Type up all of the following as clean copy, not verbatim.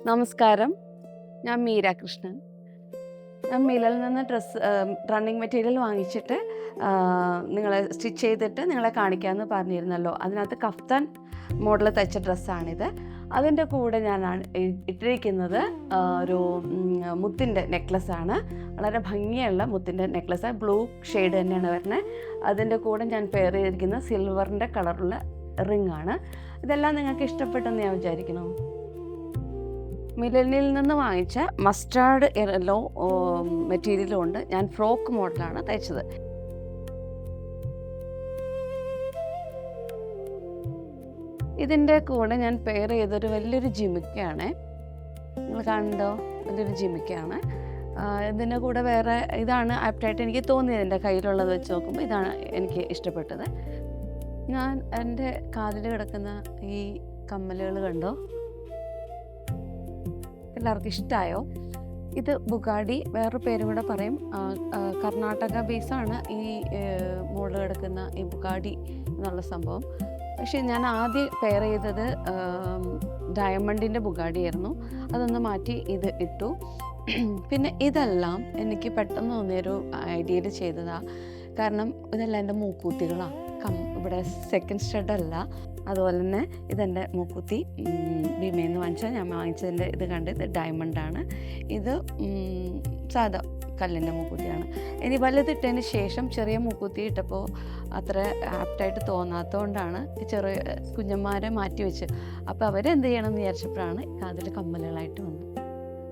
നമസ്കാരം. ഞാൻ മീര കൃഷ്ണൻ. ഞാൻ മിലയിൽ നിന്ന് റണ്ണിങ് മെറ്റീരിയൽ വാങ്ങിച്ചിട്ട് നിങ്ങളെ സ്റ്റിച്ച് ചെയ്തിട്ട് നിങ്ങളെ കാണിക്കാമെന്ന് പറഞ്ഞിരുന്നല്ലോ. അതിനകത്ത് കഫ്താൻ മോഡൽ തയ്ച്ച ഡ്രസ്സാണിത്. അതിൻ്റെ കൂടെ ഞാൻ ഇട്ടിരിക്കുന്നത് ഒരു മുത്തിൻ്റെ നെക്ലസ്സാണ്. വളരെ ഭംഗിയുള്ള മുത്തിൻ്റെ നെക്ലസ്സാണ്. ബ്ലൂ ഷെയ്ഡ് തന്നെയാണ് വരുന്നത്. അതിൻ്റെ കൂടെ ഞാൻ പെയർ ചെയ്തിരിക്കുന്ന സിൽവറിൻ്റെ കളറുള്ള റിങ്ങാണ്. ഇതെല്ലാം നിങ്ങൾക്ക് ഇഷ്ടപ്പെട്ടെന്ന് ഞാൻ വിചാരിക്കുന്നു. മിലനിൽ നിന്ന് വാങ്ങിച്ച മസ്റ്റാർഡ് യെല്ലോ മെറ്റീരിയൽ കൊണ്ട് ഞാൻ ഫ്രോക്ക് മോഡലാണ് തയ്ച്ചത്. ഇതിൻ്റെ കൂടെ ഞാൻ പെയർ ചെയ്തൊരു വലിയൊരു ജിമിക്കയാണ്. നിങ്ങൾ കാണുന്നുണ്ടോ? വലിയൊരു ജിമിക്കയാണ്. ഇതിൻ്റെ കൂടെ വേറെ ഇതാണ് ആപ്റ്റായിട്ട് എനിക്ക് തോന്നിയത്. എൻ്റെ കയ്യിലുള്ളത് വെച്ച് നോക്കുമ്പോൾ ഇതാണ് എനിക്ക് ഇഷ്ടപ്പെട്ടത്. ഞാൻ എൻ്റെ കാതിൽ കിടക്കുന്ന ഈ കമ്മലുകൾ കണ്ടോ? എല്ലാവർക്കും ഇഷ്ടമായോ? ഇത് ബുഗാഡി, വേറൊരു പേരും കൂടെ പറയും. കർണാടക ബേസാണ് ഈ മുകളിൽ കിടക്കുന്ന ഈ ബുഗാഡി എന്നുള്ള സംഭവം. പക്ഷേ ഞാൻ ആദ്യം പെയർ ചെയ്തത് ഡയമണ്ടിൻ്റെ ബുഗാഡിയായിരുന്നു. അതൊന്ന് മാറ്റി ഇത് ഇട്ടു. പിന്നെ ഇതെല്ലാം എനിക്ക് പെട്ടെന്ന് തോന്നിയൊരു ഐഡിയയിൽ ചെയ്തതാണ്. കാരണം ഇതെല്ലാം എൻ്റെ മൂക്കൂത്തികളാണ്. ഇവിടെ സെക്കൻഡ് സ്റ്റഡല്ല. അതുപോലെ തന്നെ ഇതെൻ്റെ മൂക്കുത്തി ഭീമയിൽ നിന്ന് വാങ്ങിച്ചാൽ ഞാൻ വാങ്ങിച്ചതിൻ്റെ ഇത് കണ്ട് ഇത് ഡയമണ്ടാണ്. ഇത് സാധാ കല്ലിൻ്റെ മൂക്കുത്തിയാണ്. ഇനി വലുതിട്ടതിന് ശേഷം ചെറിയ മൂക്കുത്തി ഇട്ടപ്പോൾ അത്ര ആപ്റ്റായിട്ട് തോന്നാത്തതുകൊണ്ടാണ് ചെറിയ കുഞ്ഞന്മാരെ മാറ്റി വെച്ച്. അപ്പോൾ അവരെന്ത് ചെയ്യണമെന്ന് വിചാരിച്ചപ്പോഴാണ് അതിൽ കമ്മലുകളായിട്ട് വന്നത്.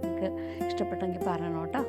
നിങ്ങൾക്ക് ഇഷ്ടപ്പെട്ടെങ്കിൽ പറയണം കേട്ടോ.